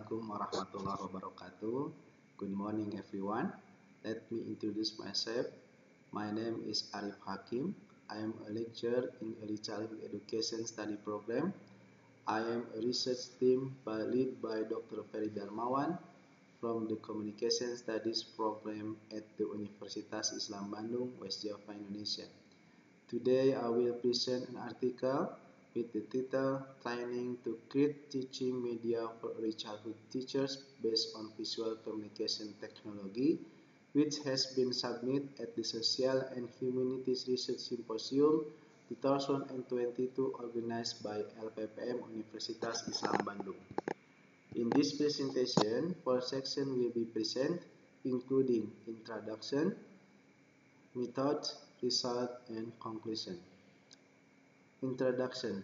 Assalamualaikum warahmatullahi wabarakatuh. Good morning everyone. Let me introduce myself. My name is Arif Hakim. I am a lecturer in Early Childhood Education Study Program. I am a research team led by Dr. Ferry Darmawan from the Communication Studies Program at the Universitas Islam Bandung, West Java, Indonesia. Today I will present an article with the title Training to Create Teaching Media for Early Childhood Teachers based on Visual Communication Technology, which has been submitted at the Social and Humanities Research Symposium 2022 organized by LPPM Universitas Islam Bandung. In this presentation, 4 sections will be presented, including introduction, method, result, and conclusion. Introduction.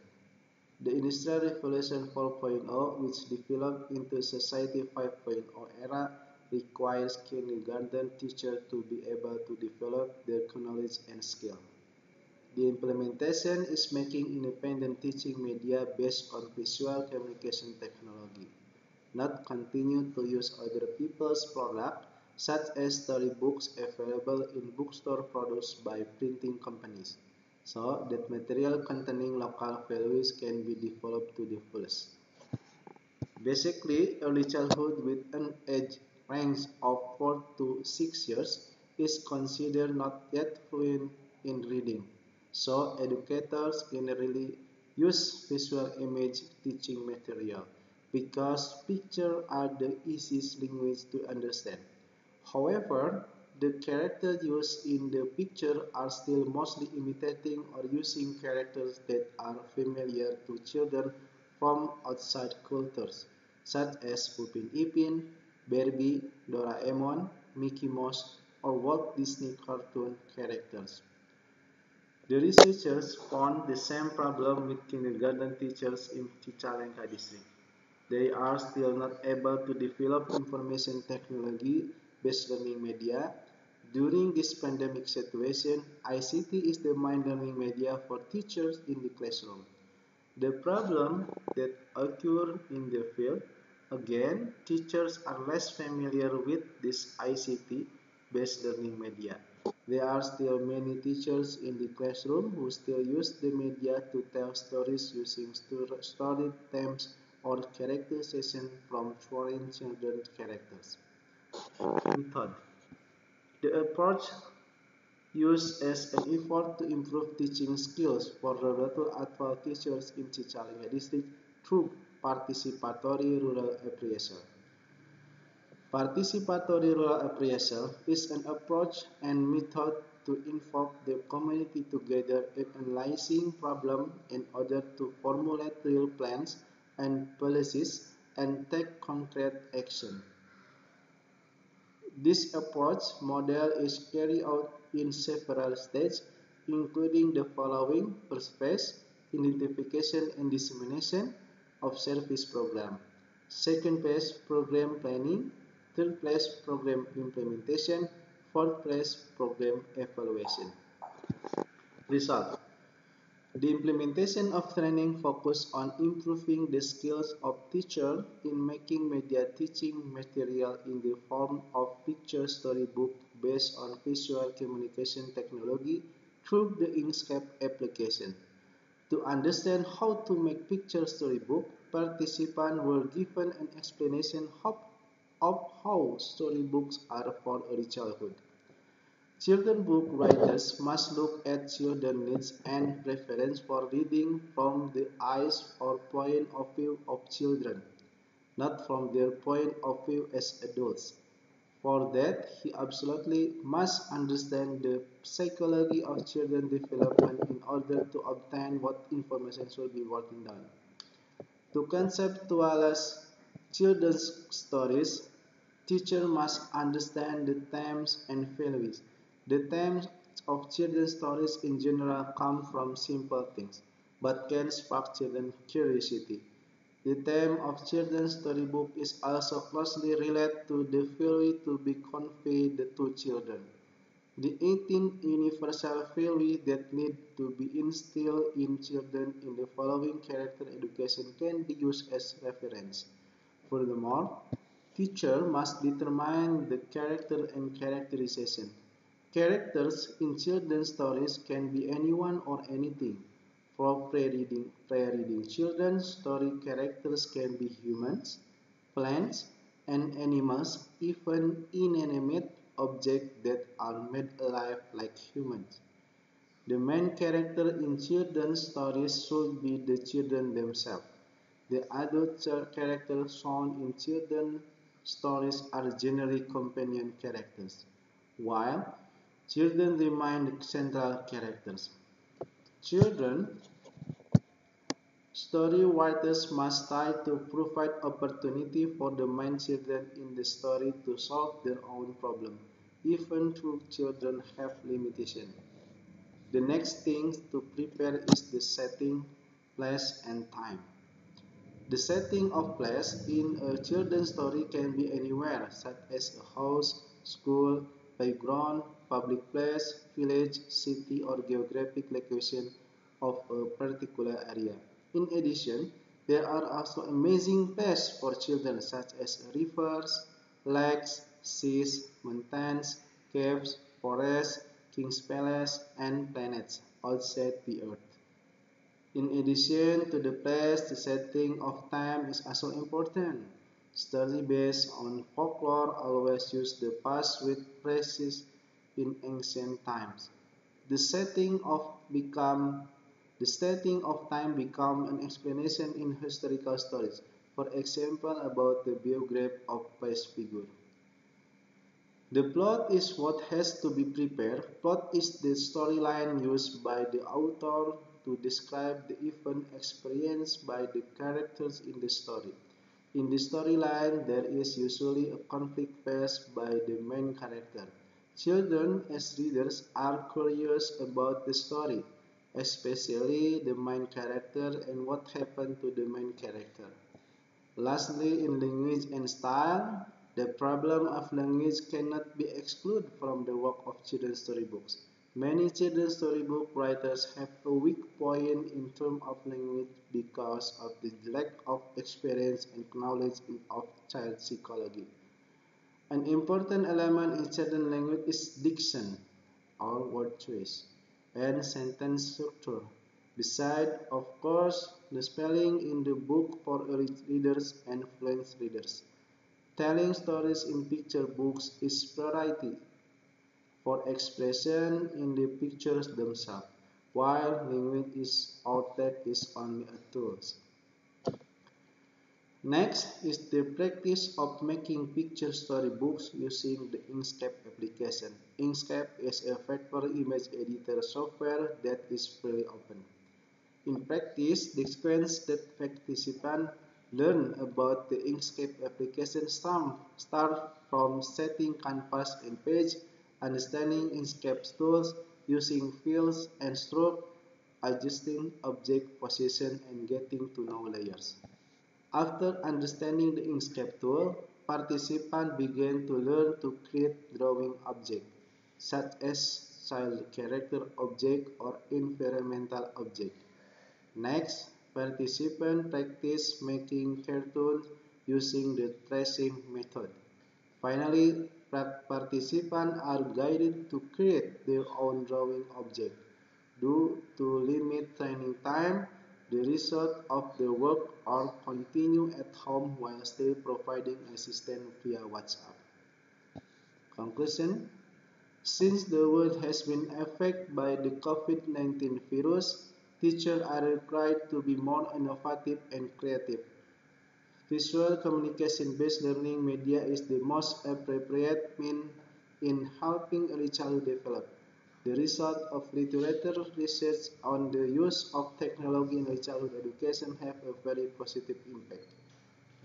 The Industrial Revolution 4.0, which developed into Society 5.0 era, requires kindergarten teachers to be able to develop their knowledge and skill. The implementation is making independent teaching media based on visual communication technology, not continue to use other people's products, such as storybooks available in bookstore produced by printing companies, so that material containing local values can be developed to the fullest. Basically, early childhood with an age range of 4 to 6 years is considered not yet fluent in reading, so educators generally use visual image teaching material because pictures are the easiest language to understand. However, the characters used in the picture are still mostly imitating or using characters that are familiar to children from outside cultures, such as Upin Ipin, Barbie, Doraemon, Mickey Mouse, or Walt Disney cartoon characters. The researchers found the same problem with kindergarten teachers in Cicalengka district. They are still not able to develop information technology-based learning media. During this pandemic situation, ICT is the main learning media for teachers in the classroom. The problem that occurs in the field, again, teachers are less familiar with this ICT-based learning media. There are still many teachers in the classroom who still use the media to tell stories using story themes or characterization from foreign children characters. Method. The approach used as an effort to improve teaching skills for rural Atwal teachers in Cicalengka district through participatory rural appraisal. Participatory rural appraisal is an approach and method to involve the community together in analyzing problems in order to formulate real plans and policies and take concrete action. This approach model is carried out in several stages, including the following: first phase, identification and dissemination of service program; second phase, program planning; third phase, program implementation; fourth phase, program evaluation. Result. The implementation of training focuses on improving the skills of teachers in making media teaching material in the form of picture storybook based on visual communication technology through the Inkscape application. To understand how to make picture storybook, participants were given an explanation of how storybooks are for early childhood. Children book writers must look at children's needs and preference for reading from the eyes or point of view of children, not from their point of view as adults. For that, he absolutely must understand the psychology of children's development in order to obtain what information should be written down. To conceptualize children's stories, teachers must understand the themes and values. The themes of children's stories in general come from simple things, but can spark children's curiosity. The theme of children's storybook is also closely related to the value to be conveyed to children. The 18 universal values that need to be instilled in children in the following character education can be used as reference. Furthermore, teacher must determine the character and characterization. Characters in children's stories can be anyone or anything. For pre-reading children's story, characters can be humans, plants, and animals, even inanimate objects that are made alive like humans. The main character in children's stories should be the children themselves. The adult characters shown in children's stories are generally companion characters, while children remain the central characters. Children story writers must try to provide opportunity for the main children in the story to solve their own problem, even though children have limitations. The next thing to prepare is the setting, place, and time. The setting of place in a children's story can be anywhere, such as a house, school, playground, public place, village, city, or geographic location of a particular area. In addition, there are also amazing places for children, such as rivers, lakes, seas, mountains, caves, forests, king's palace, and planets outside the earth. In addition to the place, the setting of time is also important. Stories based on folklore always use the past with precision in ancient times. The setting of become the setting of time become an explanation in historical stories. For example, about the biography of past figure. The plot is what has to be prepared. Plot is the storyline used by the author to describe the event experienced by the characters in the story. In the storyline, there is usually a conflict faced by the main character. Children, as readers, are curious about the story, especially the main character and what happened to the main character. Lastly, in language and style, the problem of language cannot be excluded from the work of children's storybooks. Many children's storybook writers have a weak point in terms of language because of the lack of experience and knowledge of child psychology. An important element in children's language is diction, or word choice, and sentence structure. Besides, of course, the spelling in the book for early readers and fluent readers. Telling stories in picture books is priority for expression in the pictures themselves, while language is outlet is only a tool. Next is the practice of making picture storybooks using the Inkscape application. Inkscape is a vector image editor software that is freely open. In practice, the sequence that participants learn about the Inkscape application start from setting canvas and page, understanding Inkscape tools, using fills and strokes, adjusting object position, and getting to know layers. After understanding the Inkscape tool, participants begin to learn to create drawing objects, such as child character object or environmental object. Next, participants practice making cartoons using the tracing method. Finally, participants are guided to create their own drawing object. Due to limited training time, the result of the work are continue at home while still providing assistance via WhatsApp. Conclusion: since the world has been affected by the COVID-19 virus, teachers are required to be more innovative and creative. Visual communication-based learning media is the most appropriate means in helping early childhood develop. The result of literature research on the use of technology in early childhood education have a very positive impact.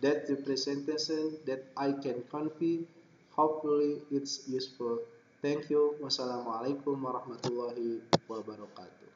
That's the presentation that I can convey. Hopefully it's useful. Thank you. Wassalamualaikum warahmatullahi wabarakatuh.